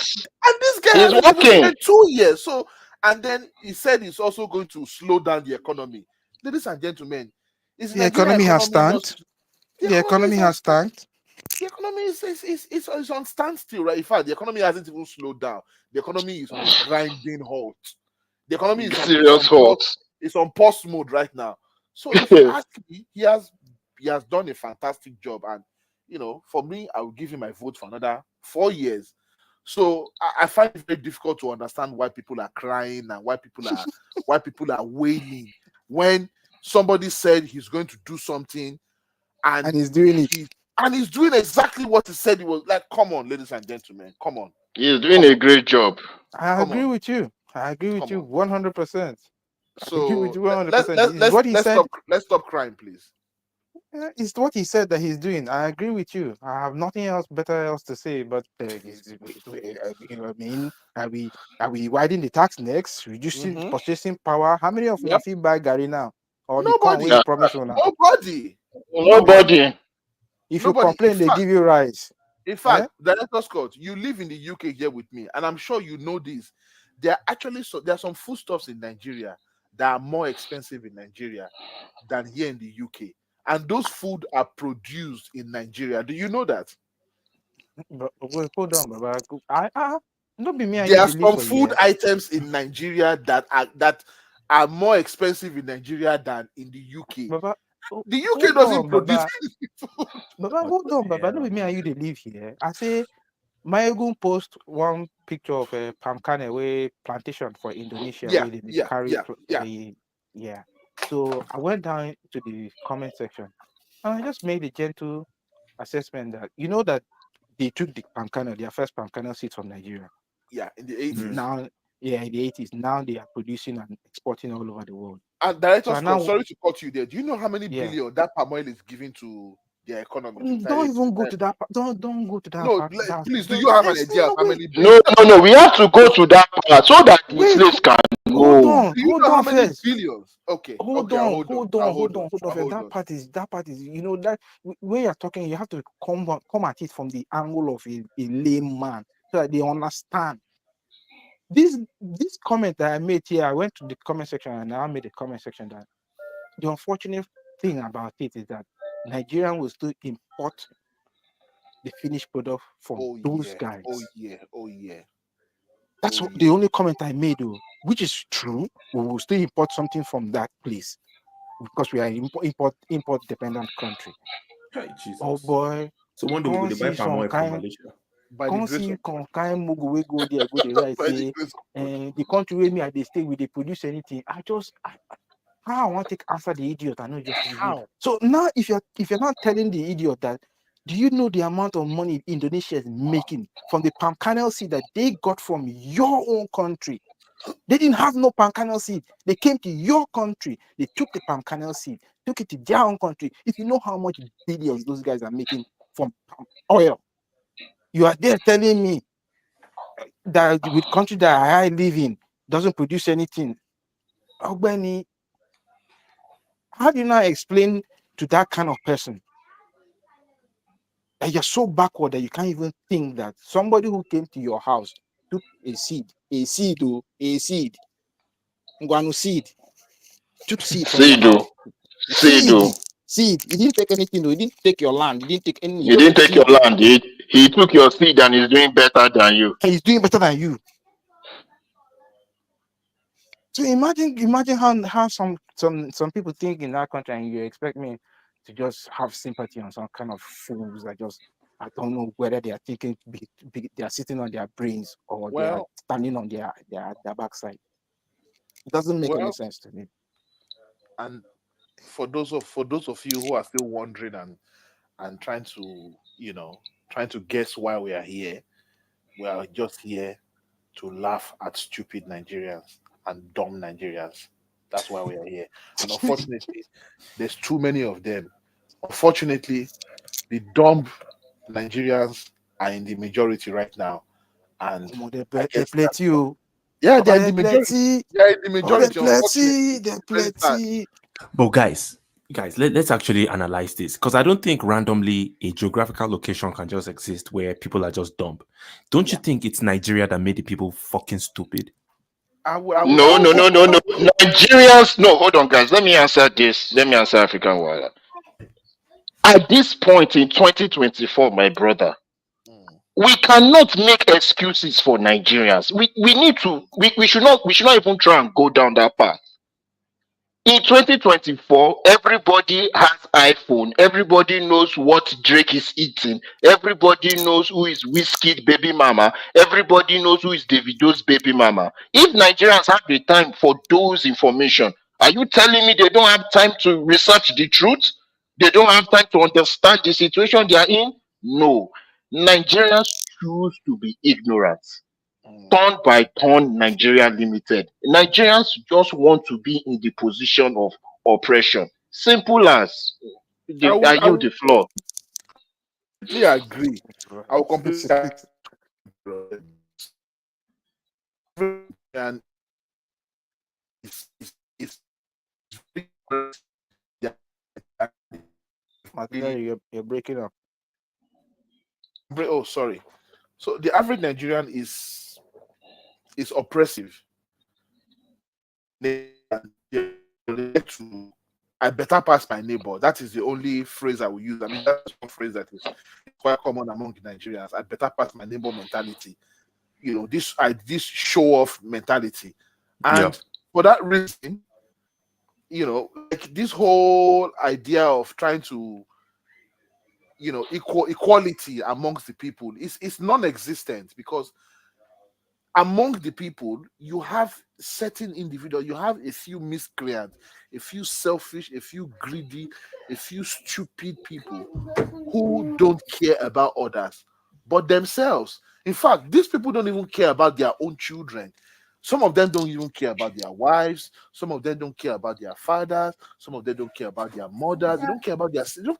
this guy has been 2 years. So, and then he said he's also going to slow down the economy. Ladies and gentlemen, the economy has stand. The economy has stand. The economy is on standstill, right? In fact, the economy hasn't even slowed down. The economy is on grinding halt. The economy is serious halt. It's on pause mode right now. So if you ask me, he has done a fantastic job, and for me, I will give him my vote for another 4 years. So I find it very difficult to understand why people are crying and why people are wailing when somebody said he's going to do something, and he's doing it. And he's doing exactly what he said he was. Like, come on, ladies and gentlemen, come on. He's doing a great job. I agree with you. 100%. So let's stop crying, please. It's what he said that he's doing. I agree with you. I have nothing better else to say. But are we widening the tax next, reducing purchasing power? How many of you feel buy Gary now? Or nobody. Nobody. If you complain, they give you rice. In fact, Director Scott, you live in the UK here with me, and I'm sure you know this. there are some foodstuffs in Nigeria that are more expensive in Nigeria than here in the UK, and those food are produced in Nigeria. Do you know that? But wait, hold on, Baba. Don't be me and There you are the live some for food here. items in Nigeria that are more expensive in Nigeria than in the UK. Baba, The UK doesn't produce food. Baba, hold on, Baba. Don't be me and you the live here. I say Maegun post one picture of a palm kernel way plantation for Indonesia where they carry yeah. So I went down to the comment section and I just made a gentle assessment that you know that they took the palm kernel, their first palm kernel seeds from Nigeria. Yeah, in the 80s. Now, in the 80s. Now they are producing and exporting all over the world. And Director Scott, sorry to cut you there. Do you know how many billion that palm oil is giving to their economy? Don't even go to that. Don't go to that. No, part. please. Do you have an idea of how many? No. We have to go to that part so that Muslims can know. Do you know how many billions? Okay. Hold on. That part is. You know that when you're talking, you have to come at it from the angle of a layman so that they understand. This comment that I made here, I went to the comment section and I made a comment section that the unfortunate thing about it is that Nigerian will still import the finished product from those guys. Oh yeah. That's the only comment I made, though, which is true. We will still import something from that place because we are an import dependent country. Hey, Jesus. Oh boy! So one day we will buy palm oil from Malaysia. Can't see kind mugu we go there, go the right say, and the country where me at the state, will they produce anything? How I want to answer the idiot, I know just how. So now, if you're not telling the idiot that, do you know the amount of money Indonesia is making from the palm kernel seed that they got from your own country? They didn't have no palm kernel seed. They came to your country. They took the palm kernel seed, took it to their own country. If you know how much billions those guys are making from palm oil, you are there telling me that the country that I live in doesn't produce anything. Ogbeni, how do you now explain to that kind of person that you're so backward that you can't even think that somebody who came to your house took a seed, Nguanu seed, took seed from your house. Seed. He didn't take anything, though. He didn't take your land. He didn't take any. He didn't take your land. He took your seed and he's doing better than you. He's doing better than you. So imagine how some people think in that country, and you expect me to just have sympathy on some kind of fools that just, I don't know whether they are thinking they are sitting on their brains or they are standing on their backside. It doesn't make any sense to me. And for those of you who are still wondering and trying to guess why we are here, we are just here to laugh at stupid Nigerians and dumb Nigerians. That's why we are here. And unfortunately, there's too many of them. Unfortunately, the dumb Nigerians are in the majority right now. And they plenty you. Yeah, they're in the majority. They're in the majority. They're plenty. But guys, let's actually analyze this, because I don't think randomly a geographical location can just exist where people are just dumb. Don't you think it's Nigeria that made the people fucking stupid? No. Nigerians, no, hold on, guys. Let me answer this. Let me answer African Wire. At this point in 2024, my brother, we cannot make excuses for Nigerians. We should not even try and go down that path. In 2024, everybody has iPhone. Everybody knows what Drake is eating. Everybody knows who is Wizkid baby mama. Everybody knows who is Davido's baby mama. If Nigerians have the time for those information, are you telling me they don't have time to research the truth? They don't have time to understand the situation they are in? No. Nigerians choose to be ignorant. Turn by Turn Nigeria Limited. Nigerians just want to be in the position of oppression. Simple as. I yield the floor. I agree. I will completely agree. And you're breaking up. Oh, sorry. So the average Nigerian is is oppressive. I better pass my neighbor. That is the only phrase I will use. I mean, that's one phrase that is quite common among Nigerians. I better pass my neighbor mentality. You know, this show off mentality. And for that reason, you know, like this whole idea of trying to, you know, equality amongst the people is non-existent, because among the people you have certain individuals, you have a few miscreants, a few selfish, a few greedy, a few stupid people who don't care about others but themselves. In fact, these people don't even care about their own children. Some of them don't even care about their wives. Some of them don't care about their fathers. Some of them don't care about their mothers. They don't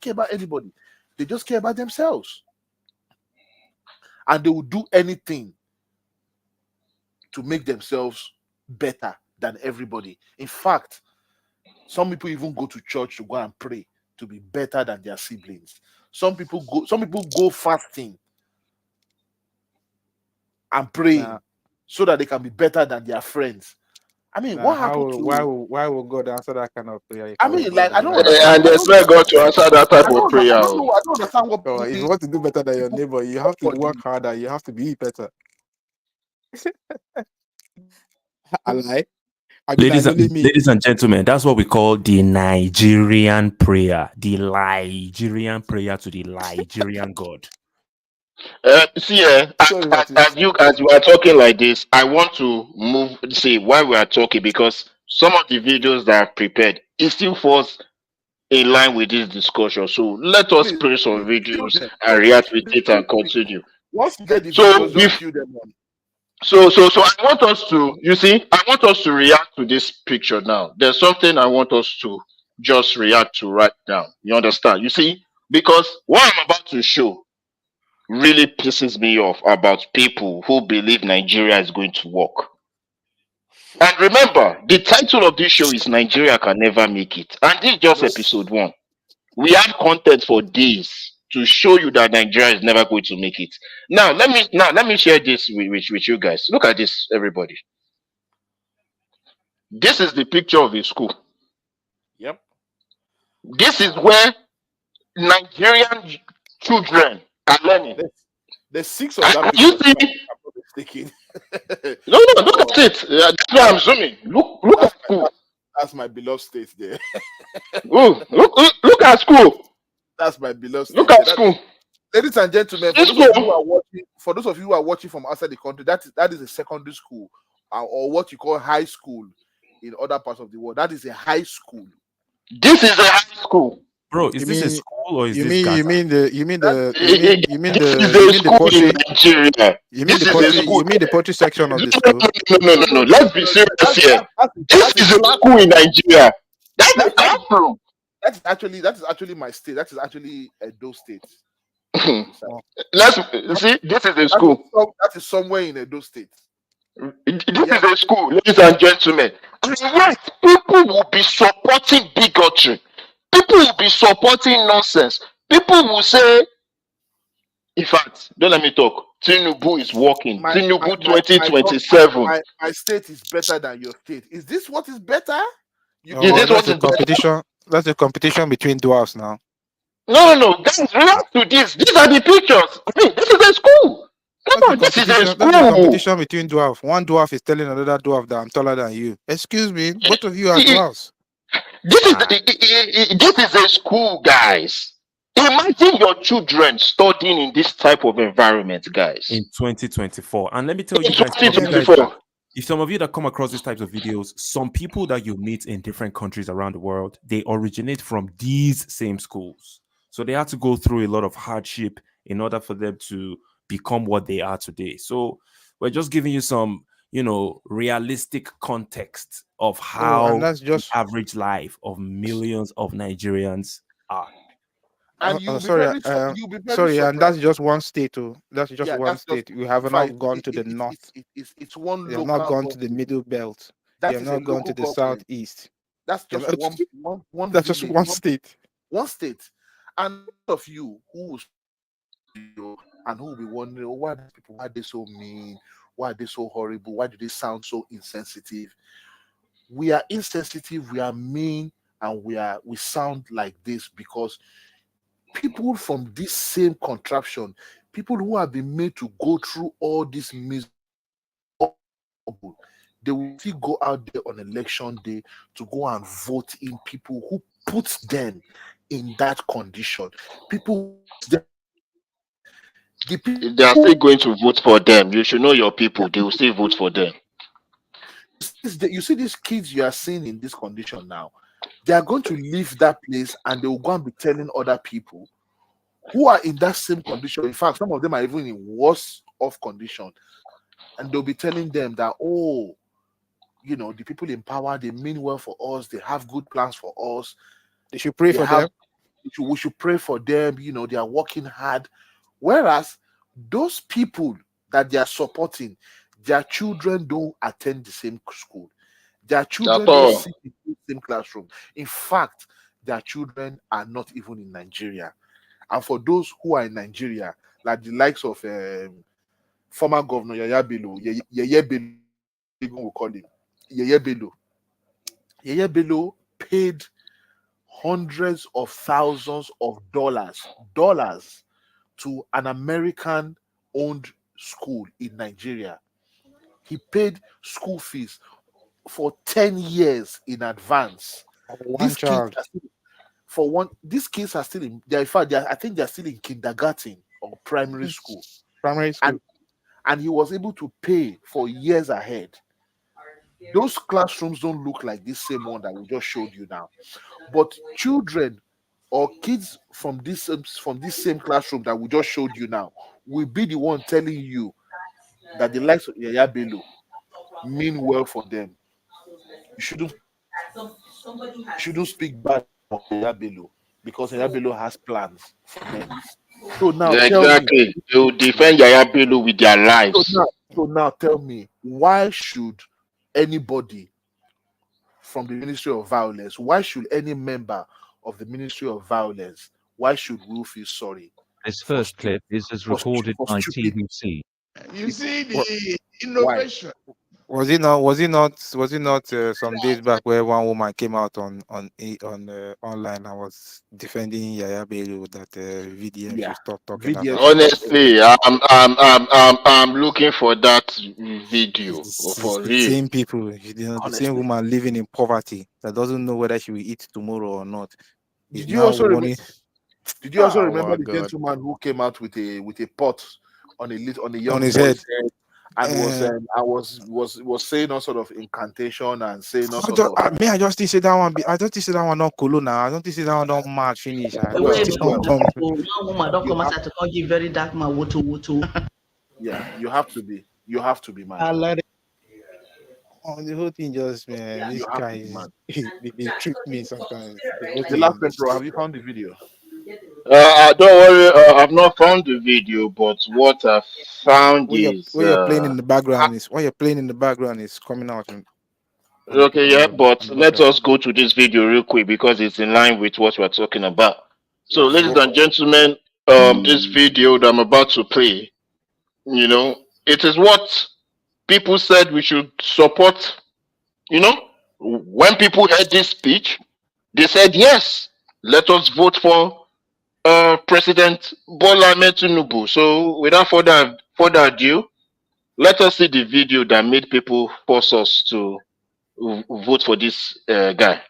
care about anybody. They just care about themselves. And they will do anything to make themselves better than everybody. In fact, some people even go to church to go and pray to be better than their siblings. Some people go fasting and praying so that they can be better than their friends. I mean, what happened to why will God answer that kind of prayer? I mean, like, I don't understand. And there's no God to answer that type of prayer. I don't understand what if you want to do better than your neighbor, you have to work harder. You have to be better. I lie. Ladies and gentlemen, that's what we call the Nigerian prayer. The Nigerian prayer to the Nigerian God. As you are talking like this, I want to while we are talking, because some of the videos that I've prepared, it still falls in line with this discussion. So let us play some videos and react with it and continue. Once you get the videos, don't kill them on. So I want us to react to this picture now. There's something I want us to just react to right now. You understand? You see, because what I'm about to show really pisses me off about people who believe Nigeria is going to work. And remember, the title of this show is Nigeria Can Never Make It. And this is just episode 1. We have content for days to show you that Nigeria is never going to make it. Now let me share this with you guys. Look at this, everybody. This is the picture of a school. Yep. This is where Nigerian children are learning. There's 6 of them. You see? No, look at it. That's why I'm zooming. Look at school. That's my beloved state there. Oh, look at school. That's my beloved state. Look at school. Ladies and gentlemen, for those of you who are watching from outside the country, that is a secondary school, or what you call high school in other parts of the world. That is a high school. This is a high school. Bro, is this a school or is this Gaza? You mean the poetry section of the school? No. Let's be serious here. This is a school in Nigeria. That's classroom. That is actually my state. That is actually Edo State. Let's see. This is a school. That is somewhere in Edo State. This is a school, ladies and gentlemen. And yes, people will be supporting bigotry. People will be supporting nonsense. People will say, in fact, don't let me talk. Tinubu is working. Tinubu 2027. My state is better than your state. Is this what is better? That's a competition between dwarfs now. No. Guys, react to this. These are the pictures. I mean, this is a school. This is a school. That's a competition between dwarfs. One dwarf is telling another dwarf that I'm taller than you. Excuse me, both of you are dwarfs. This is a school, guys. Imagine your children studying in this type of environment, guys. In 2024. And let me tell you guys, if some of you that come across these types of videos, some people that you meet in different countries around the world, they originate from these same schools. So they had to go through a lot of hardship in order for them to become what they are today. So we're just giving you some, realistic context of how that's just the average life of millions of Nigerians are. And and that's just one state. That's just one state. We have not gone to the north. It's one. We have not gone to the middle belt. We have not gone to the southeast. That's just one. That's just one state. One state. And of you who will be wondering, why are they so mean? Why are they so horrible? Why do they sound so insensitive? We are insensitive, we are mean, and we sound like this because people from this same contraption, people who have been made to go through all this miserable, they will still go out there on election day to go and vote in people who put them in that condition. People, if they are still going to vote for them, you should know your people. They will still vote for them. You see these kids you are seeing in this condition now, they are going to leave that place and they will go and be telling other people who are in that same condition. In fact, some of them are even in worse off condition, and they'll be telling them that, oh, you know, the people in power, they mean well for us, they have good plans for us, they should pray for them. We should pray for them, you know, they are working hard. Whereas those people that they are supporting, their children don't attend the same school. Their children don't sit in the same classroom. In fact, their children are not even in Nigeria. And for those who are in Nigeria, like the likes of former governor Yaya Bello, Yeye Bello, we'll call him Yeye Bello. Yeye Bello paid hundreds of thousands of dollars to an American-owned school in Nigeria. He paid school fees for 10 years in advance. One child. These kids are still in. I think they are still in kindergarten or primary school. And he was able to pay for years ahead. Those classrooms don't look like this same one that we just showed you now. But children or kids from this same classroom that we just showed you now will be the one telling you that the likes of Yaya Bello mean well for them. You shouldn't speak bad about Yaya Bello because Yaya Bello has plans for them. So now exactly, they will defend Yaya Bello with their lives. So now tell me, why should anybody from the Ministry of Violence, why should any member of the Ministry of Violence, why should we feel sorry? This first clip is as recorded by TBC. You see the innovation. Was it not some days back where one woman came out on online and was defending Yaya Bello that VDM should stop talking about? Honestly, I'm looking for that video for real. Same people, the same woman living in poverty that doesn't know whether she will eat tomorrow or not. Did you also remember the gentleman who came out with a pot on his head? And was saying all sort of incantation and saying all sort of. I just think say that one. I don't think say that one not cool now. I don't think say that one don't mad finish. One woman don't come outside to call you very dark man. Woto. Yeah, you have to be mad. I let it. Oh, the whole thing just this guy they trick me sometimes. The last Pedro, have you found the video? Don't worry, I've not found the video, but what I found is what you're playing in the background is coming out. Okay, yeah, but let us go to this video real quick because it's in line with what we're talking about. So, ladies and gentlemen, this video that I'm about to play, you know, it is what people said we should support. You know, when people heard this speech, they said, yes, let us vote for President Bola Ahmed Tinubu. So without further ado, let us see the video that made people force us to vote for this guy.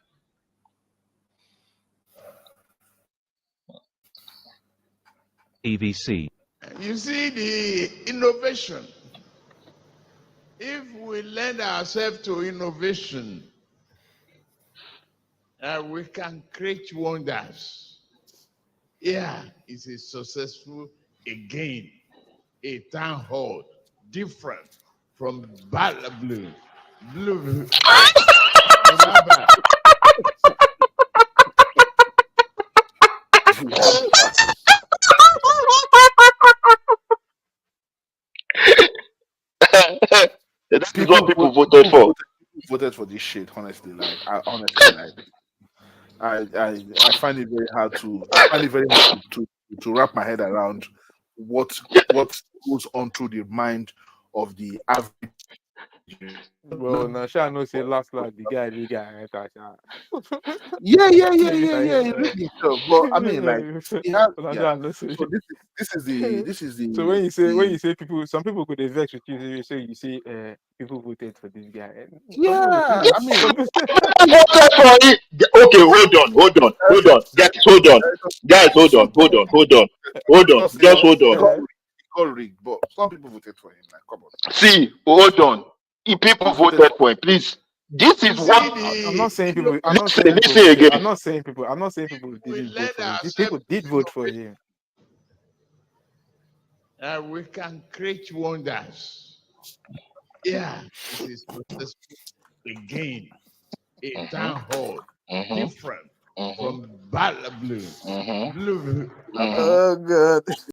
TBC. You see the innovation. If we lend ourselves to innovation, we can create wonders. Yeah, it's a successful, again, a town hall, different from Blue. This is what people voted for. Voted for this shit, honestly. I find it very hard to wrap my head around what goes on through the mind of the average. Bro, no, Sha no say last the guy. Yeah. Really tough. But I mean, like, yeah. So this is the. So when you say people, some people could vex with you. You say people voted for this guy. Yeah, I mean, voted for it. Okay, hold on. Guys, hold on. Just hold on. Got rigged, but some people voted for him. Like, come on. See, hold on. If people voted for him, please. This is what I'm not saying people. I'm not saying people didn't vote for him. People did vote for him. We can create wonders. Yeah, this is successful again. A town hall, different from Blue. Oh, God.